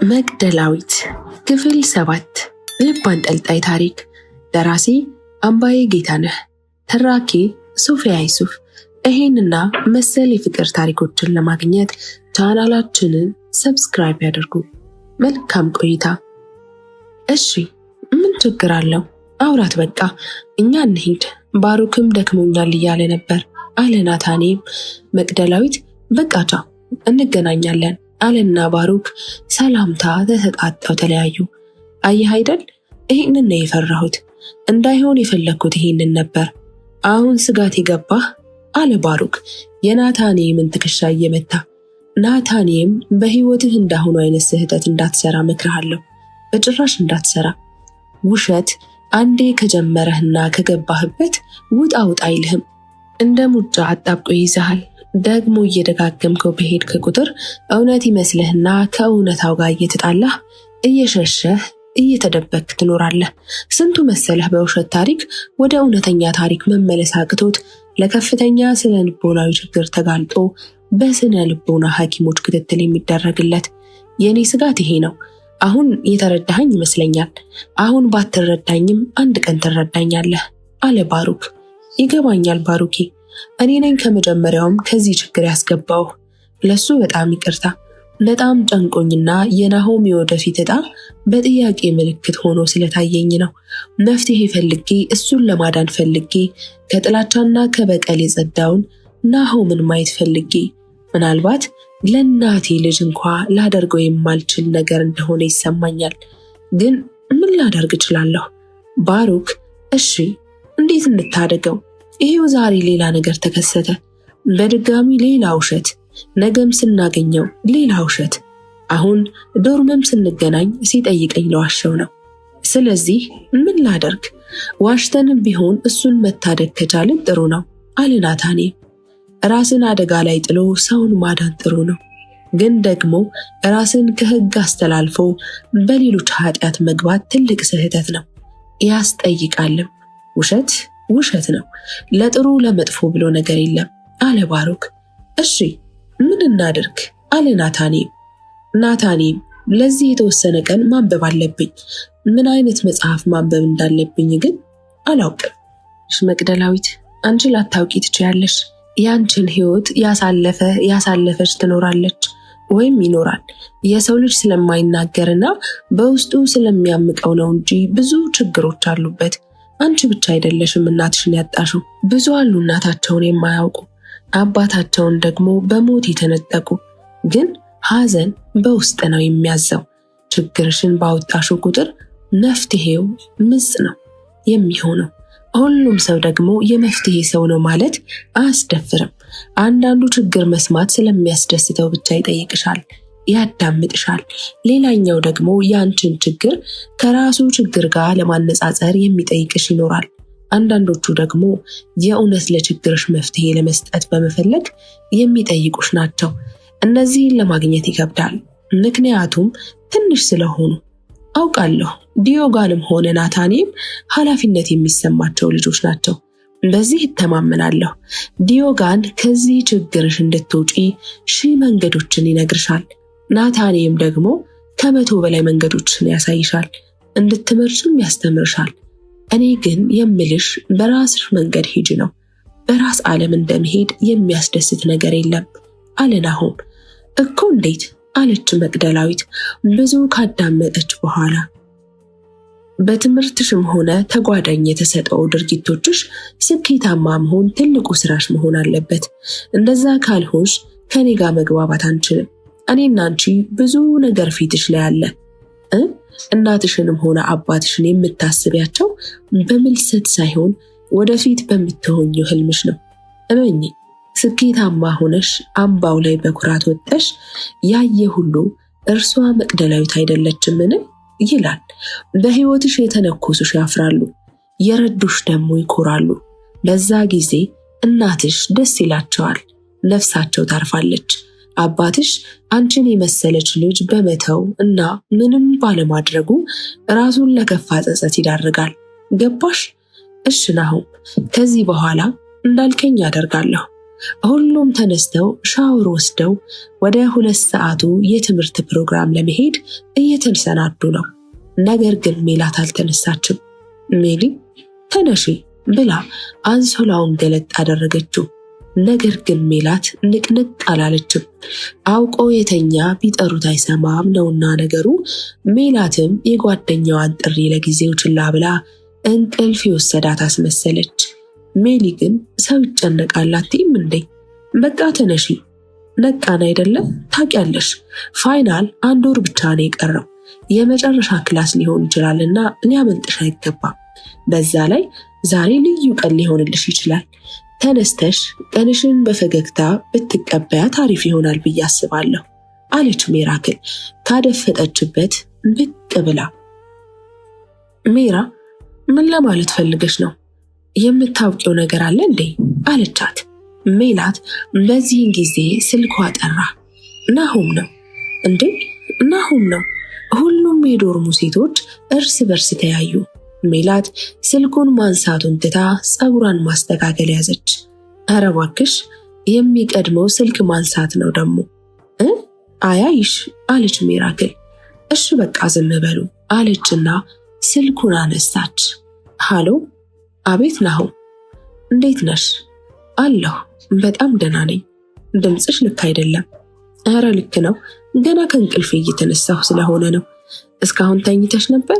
መግደላዊት ክፍል 7 ልብ አንጠልጣይ ታሪክ። ደራሲ አምባዬ ጌታነህ፣ ተራኪ ሶፊያ ይሱፍ። ይሄንና መሰል የፍቅር ታሪኮችን ለማግኘት ቻናላችንን ሰብስክራይብ ያድርጉ። መልካም ቆይታ። እሺ ምን ችግር አለው? አውራት በቃ እኛ እንሂድ። ባሩክም ደክሞኛል እያለ ነበር አለ ናታኔም። መግደላዊት በቃ ቻው እንገናኛለን አለና ባሩክ ሰላምታ ተሰጣጣው ተለያዩ። አየህ አይደል ይሄንን ነው የፈራሁት፣ እንዳይሆን የፈለግኩት ይሄንን ነበር። አሁን ስጋት የገባህ አለ ባሩክ የናታኔምን ትከሻ እየመታ። ናታኔም በህይወትህ እንዳሁኑ አይነት ስህተት እንዳትሰራ መክርሃለሁ፣ በጭራሽ እንዳትሰራ። ውሸት አንዴ ከጀመረህና ከገባህበት ውጣ ውጣ አይልህም። እንደ ሙጫ አጣብቆ ይይዝሃል። ደግሞ እየደጋገምከው በሄድክ ቁጥር እውነት ይመስልህና ከእውነታው ጋር እየተጣላህ እየሸሸህ እየተደበክ ትኖራለህ። ስንቱ መሰለህ በውሸት ታሪክ ወደ እውነተኛ ታሪክ መመለስ አቅቶት ለከፍተኛ ስነ ልቦናዊ ችግር ተጋልጦ በስነ ልቦና ሐኪሞች ክትትል የሚደረግለት። የኔ ስጋት ይሄ ነው። አሁን የተረዳኸኝ ይመስለኛል። አሁን ባትረዳኝም አንድ ቀን ትረዳኛለህ አለ ባሩክ። ይገባኛል ባሩኬ፣ እኔ ነኝ ከመጀመሪያውም ከዚህ ችግር ያስገባው። ለሱ በጣም ይቅርታ። በጣም ጨንቆኝና የናሆም የወደፊት ዕጣ በጥያቄ ምልክት ሆኖ ስለታየኝ ነው። መፍትሄ ፈልጌ እሱን ለማዳን ፈልጌ ከጥላቻና ከበቀል የጸዳውን ናሆምን ማየት ፈልጌ ምናልባት ለእናቴ ልጅ እንኳ ላደርገው የማልችል ነገር እንደሆነ ይሰማኛል። ግን ምን ላደርግ እችላለሁ? ባሩክ እሺ እንዴት እንታደገው? ይሄው ዛሬ ሌላ ነገር ተከሰተ። በድጋሚ ሌላ ውሸት፣ ነገም ስናገኘው ሌላ ውሸት። አሁን ዶርመም ስንገናኝ ሲጠይቀኝ ለዋሸው ነው። ስለዚህ ምን ላደርግ? ዋሽተንም ቢሆን እሱን መታደግ ከቻልን ጥሩ ነው አለ ናታኔ። ራስን አደጋ ላይ ጥሎ ሰውን ማዳን ጥሩ ነው፣ ግን ደግሞ ራስን ከህግ አስተላልፎ በሌሎች ኃጢአት መግባት ትልቅ ስህተት ነው፣ ያስጠይቃልም። ውሸት ውሸት ነው። ለጥሩ ለመጥፎ ብሎ ነገር የለም አለ ባሩክ። እሺ ምን እናድርግ አለ ናታኔም። ናታኔም ለዚህ የተወሰነ ቀን ማንበብ አለብኝ። ምን አይነት መጽሐፍ ማንበብ እንዳለብኝ ግን አላውቅም። መግደላዊት አንቺ ላታውቂ ትችያለሽ። ያንቺን ህይወት ያሳለፈች ትኖራለች ወይም ይኖራል። የሰው ልጅ ስለማይናገርና በውስጡ ስለሚያምቀው ነው እንጂ ብዙ ችግሮች አሉበት። አንቺ ብቻ አይደለሽም እናትሽን ያጣሽው። ብዙ አሉ እናታቸውን የማያውቁ፣ አባታቸውን ደግሞ በሞት የተነጠቁ። ግን ሐዘን በውስጥ ነው የሚያዘው። ችግርሽን ባወጣሽው ቁጥር መፍትሄው ምጽ ነው የሚሆነው። ሁሉም ሰው ደግሞ የመፍትሄ ሰው ነው ማለት አያስደፍርም። አንዳንዱ ችግር መስማት ስለሚያስደስተው ብቻ ይጠይቅሻል፣ ያዳምጥሻል። ሌላኛው ደግሞ ያንቺን ችግር ከራሱ ችግር ጋር ለማነጻጸር የሚጠይቅሽ ይኖራል። አንዳንዶቹ ደግሞ የእውነት ለችግርሽ መፍትሄ ለመስጠት በመፈለግ የሚጠይቁሽ ናቸው። እነዚህን ለማግኘት ይከብዳል፣ ምክንያቱም ትንሽ ስለሆኑ። አውቃለሁ ዲዮጋንም ሆነ ናታኔም ኃላፊነት የሚሰማቸው ልጆች ናቸው። በዚህ እተማመናለሁ። ዲዮጋን ከዚህ ችግርሽ እንድትወጪ ሺህ መንገዶችን ይነግርሻል። ናታኔም ደግሞ ከ100 በላይ መንገዶችን ያሳይሻል፣ እንድትመርጭም ያስተምርሻል። እኔ ግን የምልሽ በራስሽ መንገድ ሂጂ ነው። በራስ ዓለም እንደመሄድ የሚያስደስት ነገር የለም አለ ናሆም። እኮ እንዴት አለች መግደላዊት ብዙ ካዳመጠች በኋላ። በትምህርትሽም ሆነ ተጓዳኝ የተሰጠው ድርጊቶችሽ ስኬታማ መሆን ትልቁ ስራሽ መሆን አለበት። እንደዛ ካልሆንሽ ከኔ ጋር መግባባት አንችልም። እኔና አንቺ ብዙ ነገር ፊትሽ ላይ አለ። እናትሽንም ሆነ አባትሽን የምታስቢያቸው በምልሰት ሳይሆን ወደፊት በምትሆኚው ህልምሽ ነው። እመኚ፣ ስኬታማ ሆነሽ አምባው ላይ በኩራት ወጥተሽ ያየ ሁሉ እርሷ መግደላዊት አይደለችምን ይላል። በህይወትሽ የተነኮሱሽ ያፍራሉ፣ የረዱሽ ደግሞ ይኮራሉ። በዛ ጊዜ እናትሽ ደስ ይላቸዋል፣ ነፍሳቸው ታርፋለች። አባትሽ አንቺን የመሰለች ልጅ በመተው እና ምንም ባለማድረጉ ራሱን ለከፋ ጸጸት ይዳርጋል። ገባሽ? እሺ ናሆም፣ ከዚህ በኋላ እንዳልከኝ አደርጋለሁ። ሁሉም ተነስተው ሻወር ወስደው ወደ 2 ሰዓቱ የትምህርት ፕሮግራም ለመሄድ እየተሰናዱ ነው። ነገር ግን ሜላት አልተነሳችም። ሜሊ ተነሺ ብላ አንሶላውን ገለጥ አደረገችው። ነገር ግን ሜላት ንቅንቅ አላለችም። አውቆ የተኛ ቢጠሩት አይሰማም ነውና ነገሩ። ሜላትም የጓደኛዋን ጥሪ ለጊዜው ችላ ብላ እንቅልፍ የወሰዳት አስመሰለች። ሜሊ ግን ሰው ይጨነቃል አትይም እንዴ? በቃ ተነሺ። ነቃን አይደለም? ታውቂያለሽ ፋይናል 1 ወር ብቻ ነው የቀረው። የመጨረሻ ክላስ ሊሆን ይችላልና ሊያመልጥሽ አይገባም። በዛ ላይ ዛሬ ልዩ ቀን ሊሆንልሽ ይችላል። ተነስተሽ ቀንሽን በፈገግታ ብትቀበያት አሪፍ ይሆናል ብዬ አስባለሁ አለች ሚራክል ካደፈጠችበት ብቅ ብላ። ሜራ ምን ለማለት ፈልገሽ ነው? የምታውቂው ነገር አለ እንዴ? አለቻት። ሜላት በዚህን ጊዜ ስልኳ ጠራ። ናሆም ነው እንዴ? ናሆም ነው። ሁሉም የዶርሙ ሴቶች እርስ በርስ ተያዩ። ሜላት ስልኩን ማንሳቱን ትታ ፀጉሯን ማስተካከል ያዘች። ኧረ እባክሽ የሚቀድመው ስልክ ማንሳት ነው ደግሞ አያይሽ አለች ሚራክል። እሺ በቃ ዝም በሉ አለችና ስልኩን አነሳች። ሃሎ። አቤት ናሆም፣ እንዴት ነሽ? አለሁ በጣም ደህና ነኝ። ድምፅሽ ልክ አይደለም። ኧረ ልክ ነው፣ ገና ከእንቅልፌ እየተነሳሁ ስለሆነ ነው። እስካሁን ተኝተሽ ነበር?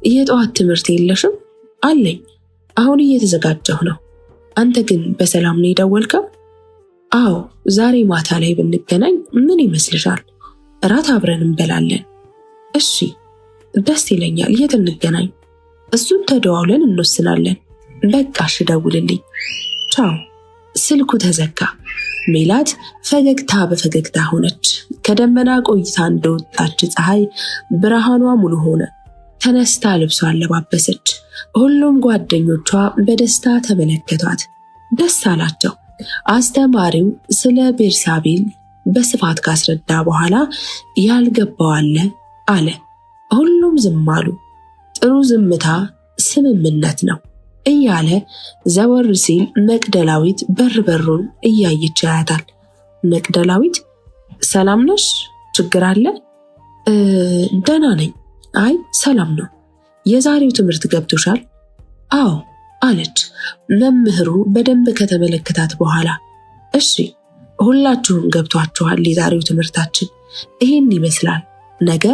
የጠዋት ትምህርት የለሽም? አለኝ፣ አሁን እየተዘጋጀሁ ነው። አንተ ግን በሰላም ነው የደወልከው? አዎ፣ ዛሬ ማታ ላይ ብንገናኝ ምን ይመስልሻል? እራት አብረን እንበላለን። እሺ ደስ ይለኛል። የት እንገናኝ? እሱን ተደዋውለን እንወስናለን። በቃ እሺ ደውልልኝ። ቻው። ስልኩ ተዘጋ። ሜላት ፈገግታ በፈገግታ ሆነች። ከደመና ቆይታ እንደወጣች ፀሐይ ብርሃኗ ሙሉ ሆነ። ተነስታ ልብሷን አለባበሰች። ሁሉም ጓደኞቿ በደስታ ተመለከቷት። ደስ አላቸው። አስተማሪው ስለ ቤርሳቤል በስፋት ካስረዳ በኋላ ያልገባው አለ። ሁሉም ዝም አሉ። ጥሩ ዝምታ ስምምነት ነው እያለ ዘወር ሲል መቅደላዊት በሩን እያየች ያያታል። መቅደላዊት ሰላም ነሽ? ችግር አለ? ደህና ነኝ። አይ ሰላም ነው። የዛሬው ትምህርት ገብቶሻል? አዎ አለች መምህሩ በደንብ ከተመለከታት በኋላ። እሺ ሁላችሁም ገብቷችኋል። የዛሬው ትምህርታችን ይህን ይመስላል። ነገ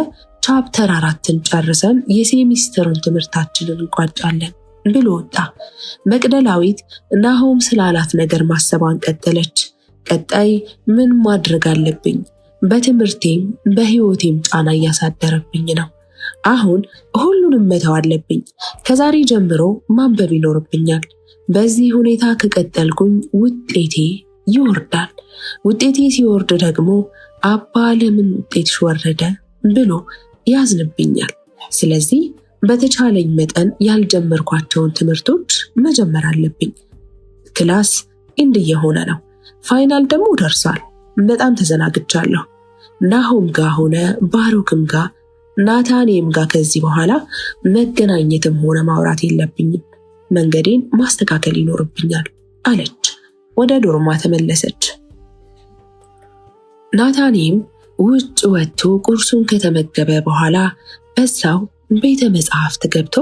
ቻፕተር 4ን ጨርሰን የሴሚስተሩን ትምህርታችንን እንቋጫለን ብሎ ወጣ። መቅደላዊት ናሆም ስላላት ነገር ማሰቧን ቀጠለች። ቀጣይ ምን ማድረግ አለብኝ? በትምህርቴም በህይወቴም ጫና እያሳደረብኝ ነው። አሁን ሁሉንም መተው አለብኝ። ከዛሬ ጀምሮ ማንበብ ይኖርብኛል። በዚህ ሁኔታ ከቀጠልኩኝ ውጤቴ ይወርዳል። ውጤቴ ሲወርድ ደግሞ አባ ለምን ውጤትሽ ወረደ ብሎ ያዝንብኛል። ስለዚህ በተቻለኝ መጠን ያልጀመርኳቸውን ትምህርቶች መጀመር አለብኝ። ክላስ ኢንድ እየሆነ ነው። ፋይናል ደግሞ ደርሷል። በጣም ተዘናግቻለሁ። ናሆም ጋር ሆነ ባሮክም ጋር ናታኔም ጋር ከዚህ በኋላ መገናኘትም ሆነ ማውራት የለብኝም። መንገዴን ማስተካከል ይኖርብኛል አለች። ወደ ዶርማ ተመለሰች። ናታኔም ውጭ ወጥቶ ቁርሱን ከተመገበ በኋላ በዛው ቤተ መጽሐፍት ገብቶ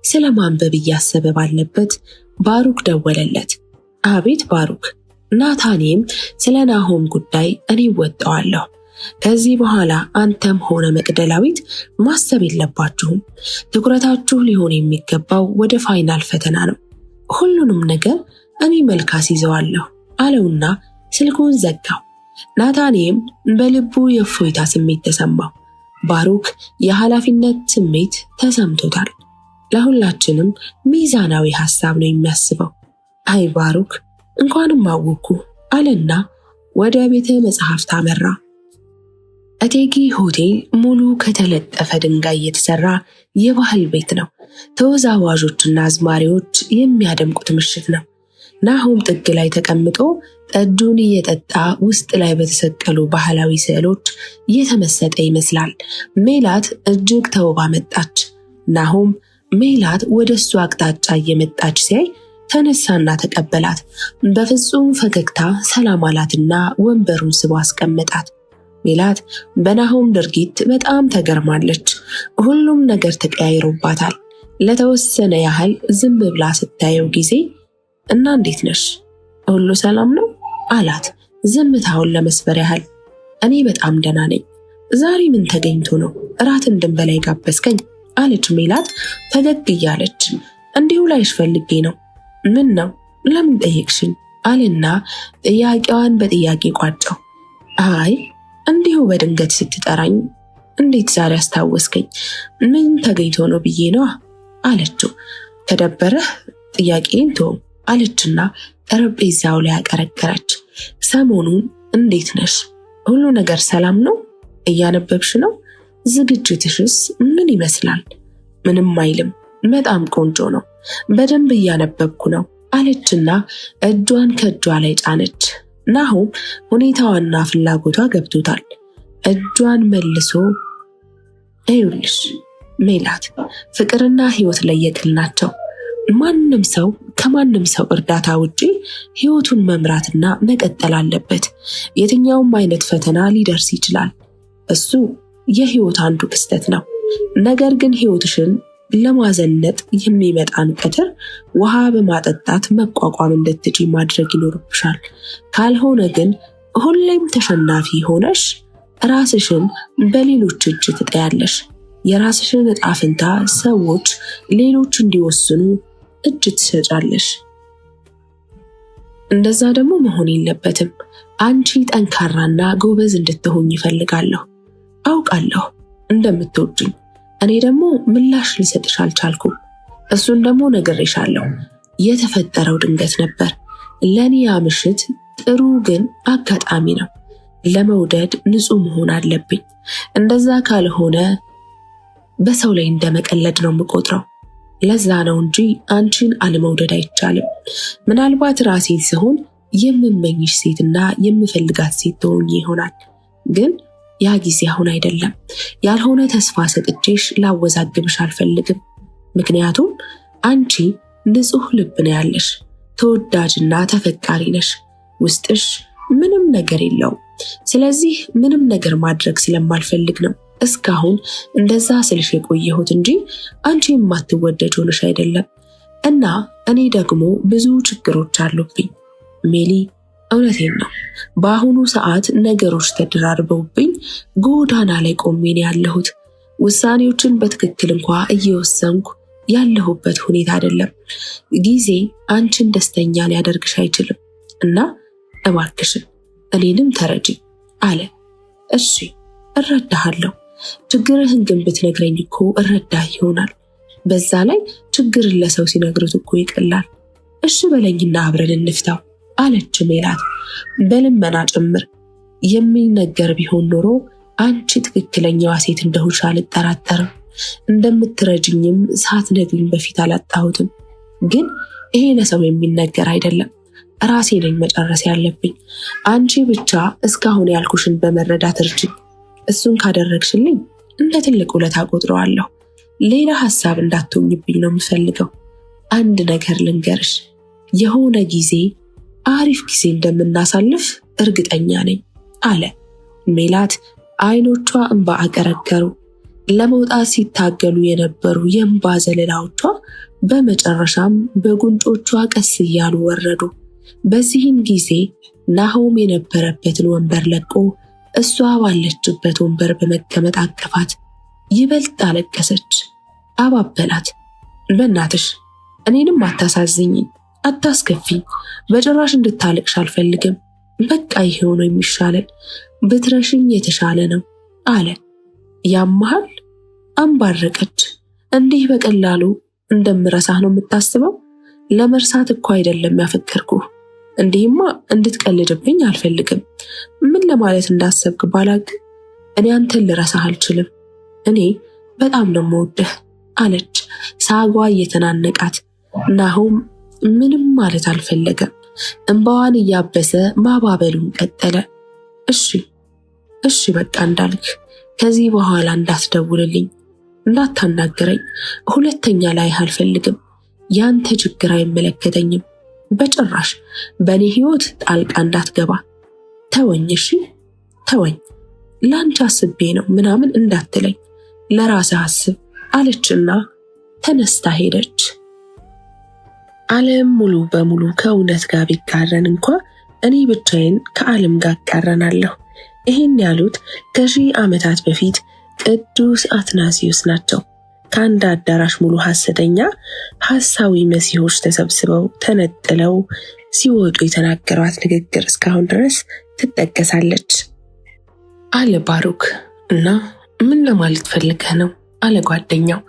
ስለ ማንበብ እያሰበ ባለበት ባሩክ ደወለለት። አቤት ባሩክ። ናታኔም ስለ ናሆም ጉዳይ እኔ ወጣዋለሁ። ከዚህ በኋላ አንተም ሆነ መቅደላዊት ማሰብ የለባችሁም። ትኩረታችሁ ሊሆን የሚገባው ወደ ፋይናል ፈተና ነው። ሁሉንም ነገር እኔ መልካስ ይዘዋለሁ አለውና ስልኩን ዘጋው። ናታኔም በልቡ የእፎይታ ስሜት ተሰማው። ባሩክ የኃላፊነት ስሜት ተሰምቶታል። ለሁላችንም ሚዛናዊ ሐሳብ ነው የሚያስበው። አይ ባሩክ እንኳንም አወኩ አለና ወደ ቤተ መጽሐፍት አመራ። እቴጌ ሆቴል ሙሉ ከተለጠፈ ድንጋይ የተሰራ የባህል ቤት ነው። ተወዛዋዦችና አዝማሪዎች የሚያደምቁት ምሽት ነው። ናሆም ጥግ ላይ ተቀምጦ ጠጁን እየጠጣ ውስጥ ላይ በተሰቀሉ ባህላዊ ስዕሎች እየተመሰጠ ይመስላል። ሜላት እጅግ ተውባ መጣች። ናሆም ሜላት ወደ እሱ አቅጣጫ እየመጣች ሲያይ ተነሳና ተቀበላት። በፍጹም ፈገግታ ሰላም አላትና ወንበሩን ስቦ አስቀመጣት። ሜላት በናሆም ድርጊት በጣም ተገርማለች። ሁሉም ነገር ተቀያይሮባታል። ለተወሰነ ያህል ዝም ብላ ስታየው ጊዜ እና እንዴት ነሽ? ሁሉ ሰላም ነው አላት፣ ዝምታውን ለመስበር ያህል። እኔ በጣም ደህና ነኝ። ዛሬ ምን ተገኝቶ ነው እራት እንድንበላ ጋበዝከኝ? አለች ሜላት ፈገግ እያለች። እንዲሁ ላይሽ ፈልጌ ነው። ምን ነው? ለምን ጠየቅሽኝ? አለና ጥያቄዋን በጥያቄ ቋጨው። አይ እንዲሁ በድንገት ስትጠራኝ እንዴት ዛሬ አስታወስከኝ? ምን ተገኝቶ ነው ብዬ ነዋ አለችው። ከደበረህ ጥያቄን ተው አለችና ጠረጴዛው ላይ አቀረቀረች። ሰሞኑን እንዴት ነሽ? ሁሉ ነገር ሰላም ነው? እያነበብሽ ነው? ዝግጅትሽስ ምን ይመስላል? ምንም አይልም፣ በጣም ቆንጆ ነው። በደንብ እያነበብኩ ነው አለችና እጇን ከእጇ ላይ ጫነች። ናሆም ሁኔታዋና ፍላጎቷ ገብቶታል። እጇን መልሶ ይኸውልሽ ሜላት፣ ፍቅርና ህይወት ለየቅል ናቸው። ማንም ሰው ከማንም ሰው እርዳታ ውጪ ህይወቱን መምራትና መቀጠል አለበት። የትኛውም አይነት ፈተና ሊደርስ ይችላል። እሱ የህይወት አንዱ ክስተት ነው። ነገር ግን ህይወትሽን ለማዘነጥ የሚመጣን ቀትር ውሃ በማጠጣት መቋቋም እንድትችይ ማድረግ ይኖርብሻል። ካልሆነ ግን ሁሌም ተሸናፊ ሆነሽ ራስሽን በሌሎች እጅ ትጠያለሽ። የራስሽን ዕጣ ፈንታ ሰዎች፣ ሌሎች እንዲወስኑ እጅ ትሰጫለሽ። እንደዛ ደግሞ መሆን የለበትም። አንቺ ጠንካራና ጎበዝ እንድትሆኝ ይፈልጋለሁ። አውቃለሁ እንደምትወጂኝ። እኔ ደግሞ ምላሽ ልሰጥሽ አልቻልኩም። እሱን ደግሞ ነግሬሻለሁ። የተፈጠረው ድንገት ነበር። ለኔ ያ ምሽት ጥሩ ግን አጋጣሚ ነው። ለመውደድ ንጹህ መሆን አለብኝ። እንደዛ ካልሆነ በሰው ላይ እንደመቀለድ ነው የምቆጥረው። ለዛ ነው እንጂ አንቺን አለመውደድ አይቻልም። ምናልባት ራሴን ስሆን የምመኝሽ ሴትና የምፈልጋት ሴት ትሆኚ ይሆናል። ግን ያ ጊዜ አሁን አይደለም። ያልሆነ ተስፋ ሰጥቼሽ ላወዛግብሽ አልፈልግም። ምክንያቱም አንቺ ንጹህ ልብ ነው ያለሽ፣ ተወዳጅና ተፈቃሪ ነሽ። ውስጥሽ ምንም ነገር የለውም። ስለዚህ ምንም ነገር ማድረግ ስለማልፈልግ ነው እስካሁን እንደዛ ስልሽ የቆየሁት እንጂ አንቺ የማትወደጅ ሆነሽ አይደለም። እና እኔ ደግሞ ብዙ ችግሮች አሉብኝ ሜሊ፣ እውነቴን ነው። በአሁኑ ሰዓት ነገሮች ተደራርበውብኝ ጎዳና ላይ ቆሜ ነው ያለሁት። ውሳኔዎችን በትክክል እንኳ እየወሰንኩ ያለሁበት ሁኔታ አይደለም። ጊዜ አንቺን ደስተኛ ሊያደርግሽ አይችልም እና እባክሽን እኔንም ተረጂ አለ። እሺ እረዳሃለሁ። ችግርህን ግን ብትነግረኝ እኮ እረዳህ ይሆናል። በዛ ላይ ችግርን ለሰው ሲነግሩት እኮ ይቀላል። እሺ በለኝና አብረን እንፍታው አለች ሜላት በልመና ጭምር። የሚነገር ቢሆን ኖሮ አንቺ ትክክለኛዋ ሴት እንደሆንሽ አልጠራጠርም። እንደምትረጅኝም ሳትነግሪኝ በፊት አላጣሁትም። ግን ይሄ ለሰው የሚነገር አይደለም። ራሴ ነኝ መጨረስ ያለብኝ። አንቺ ብቻ እስካሁን ያልኩሽን በመረዳት እርጅኝ። እሱን ካደረግሽልኝ እንደ ትልቅ ውለታ ቆጥረዋለሁ። ሌላ ሐሳብ እንዳትሆኝብኝ ነው የምፈልገው። አንድ ነገር ልንገርሽ፣ የሆነ ጊዜ አሪፍ ጊዜ እንደምናሳልፍ እርግጠኛ ነኝ አለ። ሜላት አይኖቿ እንባ አቀረቀሩ። ለመውጣት ሲታገሉ የነበሩ የእንባ ዘለላዎቿ በመጨረሻም በጉንጮቿ ቀስ እያሉ ወረዱ። በዚህም ጊዜ ናሆም የነበረበትን ወንበር ለቆ እሷ ባለችበት ወንበር በመቀመጥ አቀፋት። ይበልጥ አለቀሰች፣ አባበላት። በእናትሽ እኔንም አታሳዝኝኝ፣ አታስከፊኝ። በጭራሽ እንድታለቅሽ አልፈልግም። በቃ ይሄው ነው የሚሻለን። ብትረሽኝ የተሻለ ነው አለ። ያመሃል? አንባረቀች። እንዲህ በቀላሉ እንደምረሳህ ነው የምታስበው? ለመርሳት እኮ አይደለም ያፈቀርኩህ። እንዲህማ እንድትቀልድብኝ አልፈልግም። ምን ለማለት እንዳሰብክ ባላቅ እኔ አንተን ልረሳህ አልችልም። እኔ በጣም ነው የምወድህ አለች ሳጓ እየተናነቃት። ናሆም ምንም ማለት አልፈለገም። እንባዋን እያበሰ ማባበሉን ቀጠለ። እሺ በቃ እንዳልክ፣ ከዚህ በኋላ እንዳትደውልልኝ፣ እንዳታናገረኝ፣ ሁለተኛ ላይ አልፈልግም። ያንተ ችግር አይመለከተኝም። በጭራሽ በእኔ ህይወት ጣልቃ እንዳትገባ። ተወኝ፣ እሺ ተወኝ። ላንቺ አስቤ ነው ምናምን እንዳትለኝ፣ ለራስህ አስብ አለችና ተነስታ ሄደች። ዓለም ሙሉ በሙሉ ከእውነት ጋር ቢቃረን እንኳ እኔ ብቻዬን ከዓለም ጋር እቃረናለሁ። ይህን ያሉት ከ1000 ዓመታት በፊት ቅዱስ አትናሲዮስ ናቸው። ከአንድ አዳራሽ ሙሉ ሐሰተኛ ሐሳዊ መሲሖች ተሰብስበው ተነጥለው ሲወጡ የተናገሯት ንግግር እስካሁን ድረስ ትጠቀሳለች። አለ ባሩክ። እና ምን ለማለት ፈልገህ ነው? አለ ጓደኛው።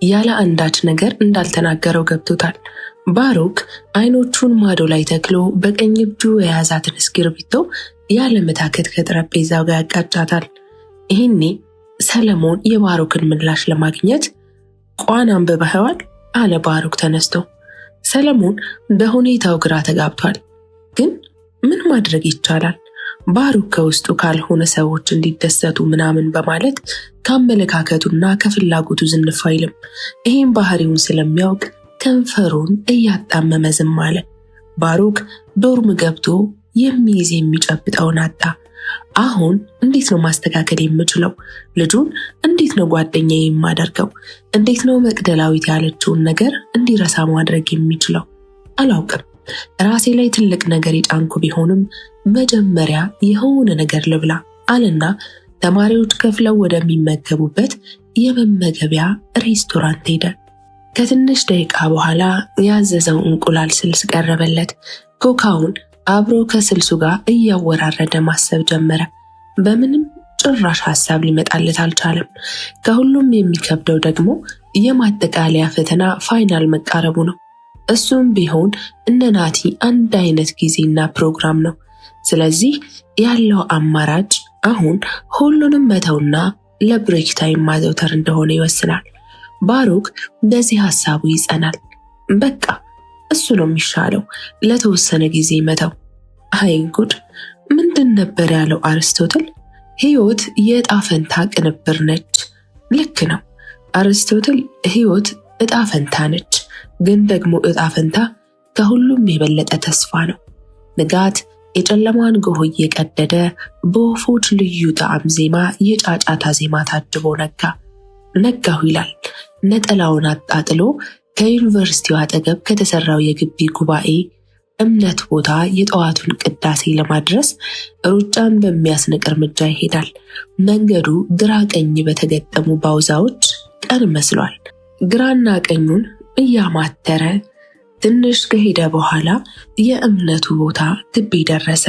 ያለ አንዳች ነገር እንዳልተናገረው ገብቶታል። ባሩክ አይኖቹን ማዶ ላይ ተክሎ በቀኝ እጁ የያዛትን እስክርቢቶ ያለ መታከት ከጠረጴዛው ጋር ያቃጫታል። ይህኔ ሰለሞን የባሩክን ምላሽ ለማግኘት ቋን አንብበኸዋል? አለ ባሩክ ተነስቶ። ሰለሞን በሁኔታው ግራ ተጋብቷል። ግን ምን ማድረግ ይቻላል? ባሩክ ከውስጡ ካልሆነ ሰዎች እንዲደሰቱ ምናምን በማለት ከአመለካከቱና ከፍላጎቱ ዝንፍ አይልም። ይህም ባህሪውን ስለሚያውቅ ከንፈሩን እያጣመመ ዝም አለ። ባሩክ ዶርም ገብቶ የሚይዝ የሚጨብጠውን አጣ። አሁን እንዴት ነው ማስተካከል የምችለው? ልጁን እንዴት ነው ጓደኛዬ የማደርገው? እንዴት ነው መቅደላዊት ያለችውን ነገር እንዲረሳ ማድረግ የሚችለው? አላውቅም። ራሴ ላይ ትልቅ ነገር የጫንኩ ቢሆንም መጀመሪያ የሆነ ነገር ልብላ አለና ተማሪዎች ከፍለው ወደሚመገቡበት የመመገቢያ ሬስቶራንት ሄደ። ከትንሽ ደቂቃ በኋላ ያዘዘው እንቁላል ስልስ ቀረበለት። ኮካውን አብሮ ከስልሱ ጋር እያወራረደ ማሰብ ጀመረ። በምንም ጭራሽ ሐሳብ ሊመጣለት አልቻለም። ከሁሉም የሚከብደው ደግሞ የማጠቃለያ ፈተና ፋይናል መቃረቡ ነው። እሱም ቢሆን እነ ናቲ አንድ አይነት ጊዜና ፕሮግራም ነው። ስለዚህ ያለው አማራጭ አሁን ሁሉንም መተውና ለብሬክ ታይም ማዘውተር እንደሆነ ይወስናል። ባሩክ በዚህ ሐሳቡ ይጸናል። በቃ እሱ ነው የሚሻለው፣ ለተወሰነ ጊዜ መተው። አይ ጉድ! ምንድን ነበር ያለው አርስቶትል? ሕይወት የዕጣ ፈንታ ቅንብር ነች። ልክ ነው አርስቶትል፣ ሕይወት ዕጣ ፈንታ ነች። ግን ደግሞ ዕጣ ፈንታ ከሁሉም የበለጠ ተስፋ ነው። ንጋት የጨለማን ጎህ እየቀደደ በወፎች ልዩ ጣዕም ዜማ የጫጫታ ዜማ ታጅቦ ነጋ። ነጋሁ ይላል ነጠላውን አጣጥሎ ከዩኒቨርሲቲው አጠገብ ከተሰራው የግቢ ጉባኤ እምነት ቦታ የጠዋቱን ቅዳሴ ለማድረስ ሩጫን በሚያስንቅ እርምጃ ይሄዳል። መንገዱ ግራ ቀኝ በተገጠሙ ባውዛዎች ቀን መስሏል። ግራና ቀኙን እያማተረ ትንሽ ከሄደ በኋላ የእምነቱ ቦታ ግቢ ደረሰ።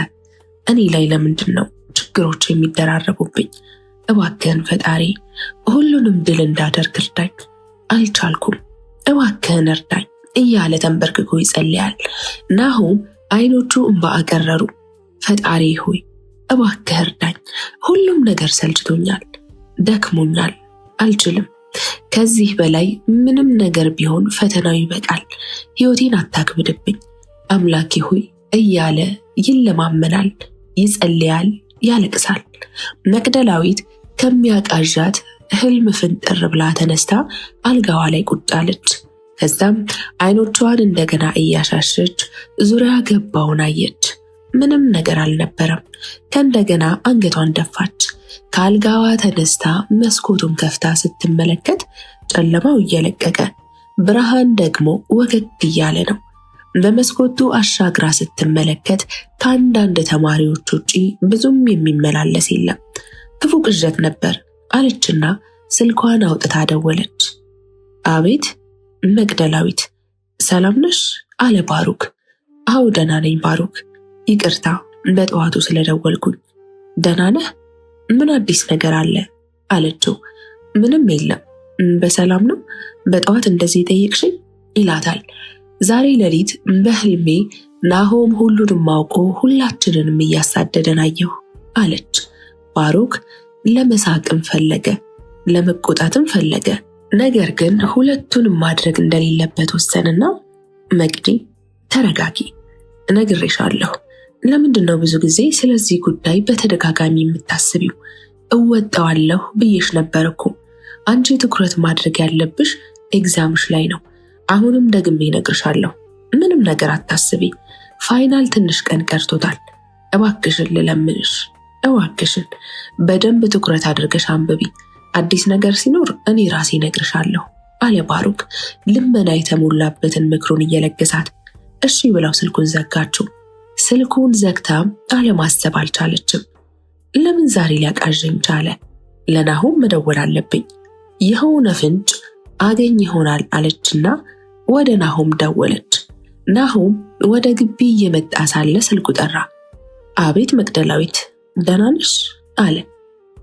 እኔ ላይ ለምንድን ነው ችግሮች የሚደራረቡብኝ? እባክህን ፈጣሪ ሁሉንም ድል እንዳደርግ እርዳኝ። አልቻልኩም፣ እባክህን እርዳኝ እያለ ተንበርክኮ ይጸልያል። ናሆም አይኖቹ እንባ አቀረሩ። ፈጣሪ ሆይ እባክህ እርዳኝ፣ ሁሉም ነገር ሰልችቶኛል፣ ደክሞኛል፣ አልችልም። ከዚህ በላይ ምንም ነገር ቢሆን ፈተናው ይበቃል። ሕይወቴን አታክብድብኝ አምላኬ ሆይ እያለ ይለማመናል፣ ይጸልያል፣ ያለቅሳል። መቅደላዊት ከሚያቃዣት ህልም ፍንጥር ብላ ተነስታ አልጋዋ ላይ ቁጭ አለች። ከዛም አይኖቿን እንደገና እያሻሸች ዙሪያ ገባውን አየች። ምንም ነገር አልነበረም። ከእንደገና አንገቷን ደፋች። ከአልጋዋ ተነስታ መስኮቱን ከፍታ ስትመለከት ጨለማው እየለቀቀ ብርሃን ደግሞ ወገግ እያለ ነው። በመስኮቱ አሻግራ ስትመለከት ከአንዳንድ ተማሪዎች ውጪ ብዙም የሚመላለስ የለም። ክፉ ቅዠት ነበር አለችና ስልኳን አውጥታ ደወለች። አቤት መቅደላዊት፣ ሰላም ነሽ? አለ ባሩክ። አዎ ደህና ነኝ ባሩክ፣ ይቅርታ በጠዋቱ ስለደወልኩኝ። ደህና ነህ? ምን አዲስ ነገር አለ? አለችው። ምንም የለም፣ በሰላም ነው? በጠዋት እንደዚህ ጠየቅሽኝ ይላታል። ዛሬ ሌሊት በህልሜ ናሆም ሁሉንም አውቆ ሁላችንንም እያሳደደን አየሁ አለች። ባሩክ ለመሳቅም ፈለገ፣ ለመቆጣትም ፈለገ። ነገር ግን ሁለቱንም ማድረግ እንደሌለበት ወሰንና መቅዲ ተረጋጊ፣ እነግርሻለሁ። ለምንድን ነው ብዙ ጊዜ ስለዚህ ጉዳይ በተደጋጋሚ የምታስቢው? እወጣዋለሁ ብዬሽ ነበር እኮ። አንቺ ትኩረት ማድረግ ያለብሽ ኤግዛምሽ ላይ ነው። አሁንም ደግሜ እነግርሻለሁ፣ ምንም ነገር አታስቢ። ፋይናል ትንሽ ቀን ቀርቶታል። እባክሽን ልለምንሽ፣ እባክሽን በደንብ ትኩረት አድርገሽ አንብቢ። አዲስ ነገር ሲኖር እኔ ራሴ እነግርሻለሁ አለ ባሩክ ልመና የተሞላበትን ምክሩን እየለገሳት። እሺ ብለው ስልኩን ዘጋችው። ስልኩን ዘግታም አለማሰብ አልቻለችም። ለምን ዛሬ ሊያቃዠኝ ቻለ? ለናሆም መደወል አለብኝ፣ የሆነ ፍንጭ አገኝ ይሆናል አለችና ወደ ናሆም ደወለች። ናሆም ወደ ግቢ እየመጣ ሳለ ስልኩ ጠራ። አቤት መቅደላዊት፣ ደህና ነሽ አለ።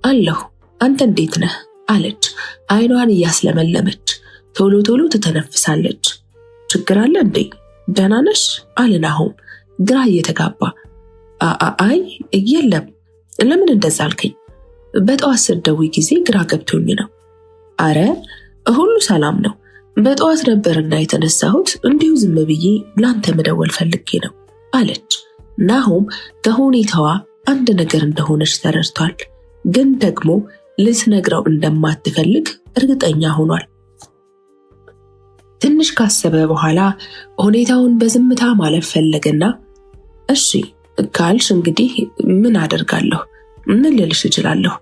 አለሁ፣ አንተ እንዴት ነህ አለች አይኗን እያስለመለመች። ቶሎ ቶሎ ትተነፍሳለች። ችግር አለ እንዴ? ደህና ነሽ አለ ናሆም ግራ እየተጋባ። አይ የለም። ለምን እንደዛ አልከኝ? በጠዋት ስትደውይ ጊዜ ግራ ገብቶኝ ነው። አረ ሁሉ ሰላም ነው። በጠዋት ነበርና የተነሳሁት፣ እንዲሁ ዝም ብዬ ላንተ መደወል ፈልጌ ነው አለች። ናሆም ከሁኔታዋ አንድ ነገር እንደሆነች ተረድቷል፣ ግን ደግሞ ልትነግረው እንደማትፈልግ እርግጠኛ ሆኗል። ትንሽ ካሰበ በኋላ ሁኔታውን በዝምታ ማለፍ ፈለገና እሺ ካልሽ እንግዲህ ምን አደርጋለሁ? ምን ልልሽ እችላለሁ?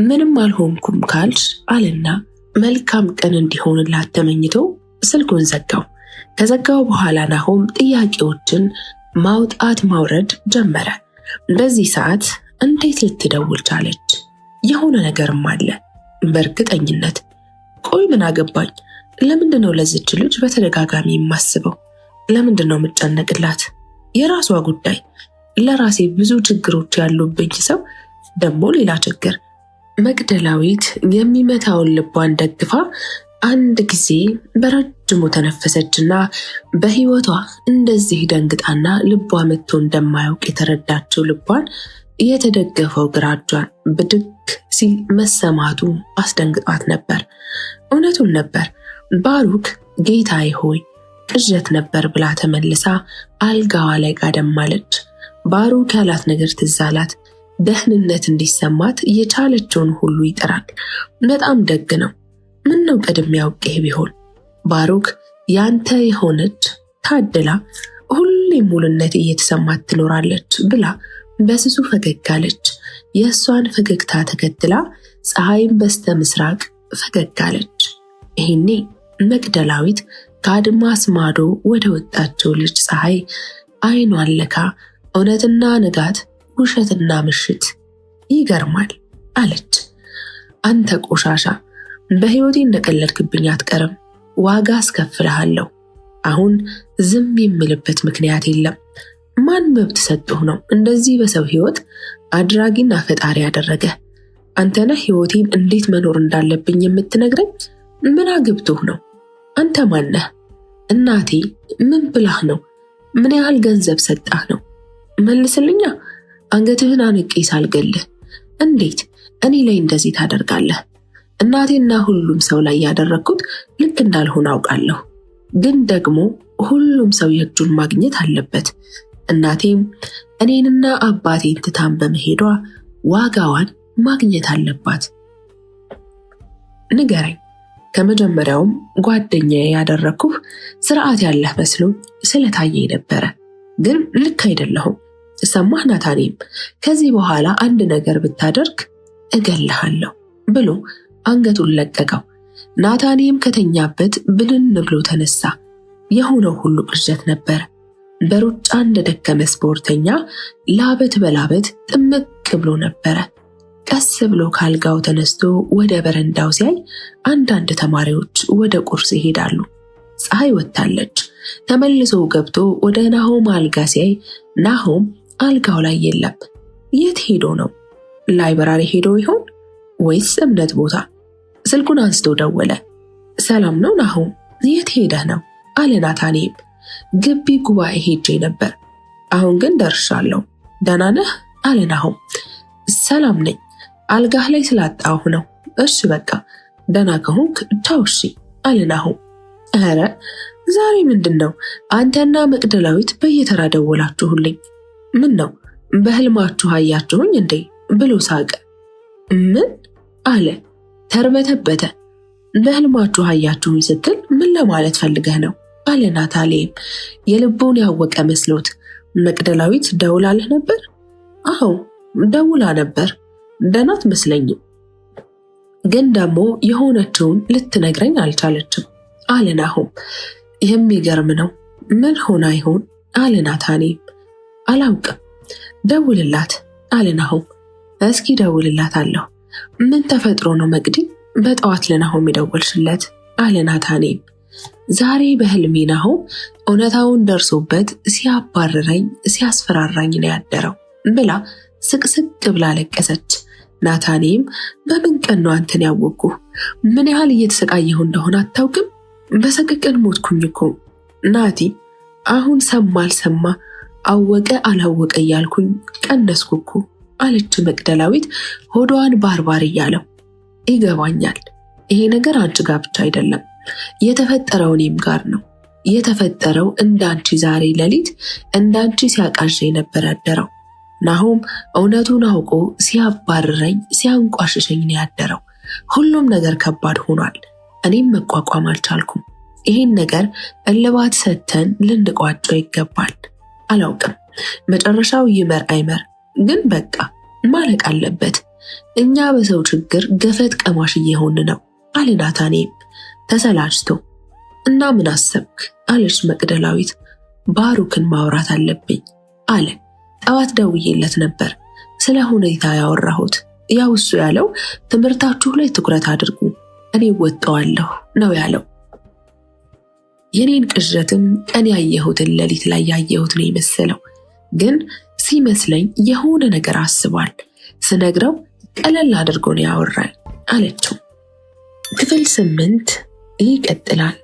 ምንም አልሆንኩም ካልሽ አለና መልካም ቀን እንዲሆንላት ተመኝቶ ስልኩን ዘጋው። ከዘጋው በኋላ ናሆም ጥያቄዎችን ማውጣት ማውረድ ጀመረ። በዚህ ሰዓት እንዴት ልትደውል ቻለች? የሆነ ነገርም አለ በእርግጠኝነት። ቆይ ምን አገባኝ? ለምንድነው ለዚች ልጅ በተደጋጋሚ የማስበው? ለምንድነው የምጨነቅላት? የራሷ ጉዳይ። ለራሴ ብዙ ችግሮች ያሉብኝ ሰው ደግሞ ሌላ ችግር። መቅደላዊት የሚመታውን ልቧን ደግፋ አንድ ጊዜ በረጅሙ ተነፈሰችና በህይወቷ እንደዚህ ደንግጣና ልቧ መጥቶ እንደማያውቅ የተረዳችው ልቧን የተደገፈው ግራ እጇን ብድግ ሲል መሰማቱ አስደንግጧት ነበር። እውነቱን ነበር። ባሩክ ጌታዬ ሆይ ቅዠት ነበር ብላ ተመልሳ አልጋዋ ላይ ጋደም አለች። ባሩክ ያላት ነገር ትዝ አላት። ደህንነት እንዲሰማት የቻለችውን ሁሉ ይጥራል። በጣም ደግ ነው። ምን ነው ቀድሜ አውቄ ቢሆን። ባሩክ ያንተ የሆነች ታድላ ሁሌም ሙሉነት እየተሰማት ትኖራለች ብላ በስሱ ፈገግ አለች። የእሷን ፈገግታ ተከትላ ፀሐይም በስተ ምስራቅ ፈገግ አለች። ይህኔ መቅደላዊት ከአድማስ ማዶ ወደ ወጣችው ልጅ ፀሐይ አይኗን ለካ እውነትና ንጋት፣ ውሸትና ምሽት ይገርማል አለች። አንተ ቆሻሻ፣ በህይወቴ እንደቀለድክብኝ አትቀርም። ዋጋ አስከፍልሃለሁ። አሁን ዝም የምልበት ምክንያት የለም። ማን መብት ሰጥቶህ ነው እንደዚህ በሰው ህይወት አድራጊና ፈጣሪ ያደረገ? አንተነህ ህይወቴን እንዴት መኖር እንዳለብኝ የምትነግረኝ? ምን አግብቶህ ነው? አንተ ማነህ? እናቴ ምን ብላህ ነው? ምን ያህል ገንዘብ ሰጣህ ነው? መልስልኛ። አንገትህን አንቄ ሳልገልህ እንዴት እኔ ላይ እንደዚህ ታደርጋለህ? እናቴና ሁሉም ሰው ላይ ያደረግኩት ልክ እንዳልሆነ አውቃለሁ፣ ግን ደግሞ ሁሉም ሰው የእጁን ማግኘት አለበት። እናቴም እኔንና አባቴን ትታን በመሄዷ ዋጋዋን ማግኘት አለባት። ንገረኝ። ከመጀመሪያውም ጓደኛዬ ያደረግኩህ ስርዓት ያለህ መስሎ ስለታየኝ ነበረ፣ ግን ልክ አይደለሁም። ሰማህ ናታኔም፣ ከዚህ በኋላ አንድ ነገር ብታደርግ እገልሃለሁ ብሎ አንገቱን ለቀቀው። ናታኔም ከተኛበት ብንን ብሎ ተነሳ። የሆነው ሁሉ ቅዠት ነበር። በሩጫ እንደደከመ ስፖርተኛ ላበት በላበት ጥምቅ ብሎ ነበረ። ቀስ ብሎ ካልጋው ተነስቶ ወደ በረንዳው ሲያይ አንዳንድ ተማሪዎች ወደ ቁርስ ይሄዳሉ። ፀሐይ ወጥታለች። ተመልሶ ገብቶ ወደ ናሆም አልጋ ሲያይ ናሆም አልጋው ላይ የለም። የት ሄዶ ነው? ላይብራሪ ሄዶ ይሆን ወይስ እምነት ቦታ? ስልኩን አንስቶ ደወለ። ሰላም ነው ናሆም፣ የት ሄደህ ነው አለ ናታኔም። ግቢ ጉባኤ ሄጄ ነበር፣ አሁን ግን ደርሻለሁ። ደህና ነህ አለ ናሆም። ሰላም ነኝ፣ አልጋህ ላይ ስላጣሁ ነው። እሺ በቃ ደህና ከሆንክ ቻው እሺ አለ ናሆም። ኧረ ዛሬ ምንድን ነው አንተና መቅደላዊት በየተራ ደወላችሁልኝ? ምን ነው በህልማችሁ አያችሁኝ እንዴ ብሎ ሳቀ። ምን አለ ተርበተበተ። በህልማችሁ አያችሁኝ ስትል ምን ለማለት ፈልገህ ነው አለ ናታሌም የልቡን ያወቀ መስሎት። መቅደላዊት ደውላልህ ነበር? አዎ ደውላ ነበር፣ ደህና አትመስለኝም፣ ግን ደግሞ የሆነችውን ልትነግረኝ አልቻለችም አለ ናሆም። የሚገርም ነው፣ ምን ሆና ይሆን አለ ናታኔም። አላውቅም፣ ደውልላት አለ ናሆም። እስኪ ደውልላት አለሁ። ምን ተፈጥሮ ነው መቅዲ በጠዋት ለናሆም የደወልሽለት አለ ናታኔም። ዛሬ በህልሜ ናሆም እውነታውን ደርሶበት ሲያባርረኝ ሲያስፈራራኝ ነው ያደረው ብላ ስቅስቅ ብላ ለቀሰች። ናታኔም በምን ቀን ነው አንተን ያወቅኩ? ምን ያህል እየተሰቃየሁ እንደሆነ አታውቅም? በሰቅቅን ሞትኩኝ እኮ ናቲ። አሁን ሰማ አልሰማ አወቀ አላወቀ እያልኩኝ ቀነስኩ እኮ አለች መቅደላዊት ሆዷን ባርባር እያለው። ይገባኛል፣ ይሄ ነገር አንቺ ጋር ብቻ አይደለም የተፈጠረው፣ እኔም ጋር ነው የተፈጠረው። እንዳንቺ ዛሬ ሌሊት እንዳንቺ ሲያቃዥ ነበር ያደረው። ናሆም እውነቱን አውቆ ሲያባርረኝ ሲያንቋሽሸኝ ነው ያደረው። ሁሉም ነገር ከባድ ሆኗል። እኔም መቋቋም አልቻልኩም። ይሄን ነገር እልባት ሰጥተን ልንቋጨው ይገባል። አላውቅም መጨረሻው ይመር አይመር፣ ግን በቃ ማለቅ አለበት። እኛ በሰው ችግር ገፈት ቀማሽ እየሆን ነው አለ ናታኔም ተሰላችቶ። እና ምን አሰብክ አለች መቅደላዊት። ባሩክን ማውራት አለብኝ አለ። ጠዋት ደውዬለት ነበር ስለ ሁኔታ ያወራሁት። ያው እሱ ያለው ትምህርታችሁ ላይ ትኩረት አድርጉ፣ እኔ ወጣዋለሁ ነው ያለው። የኔን ቅዠትም ቀን ያየሁትን ሌሊት ላይ ያየሁት ነው የመሰለው፣ ግን ሲመስለኝ የሆነ ነገር አስቧል። ስነግረው ቀለል አድርጎ ነው ያወራል አለችው። ክፍል 8 ይቀጥላል።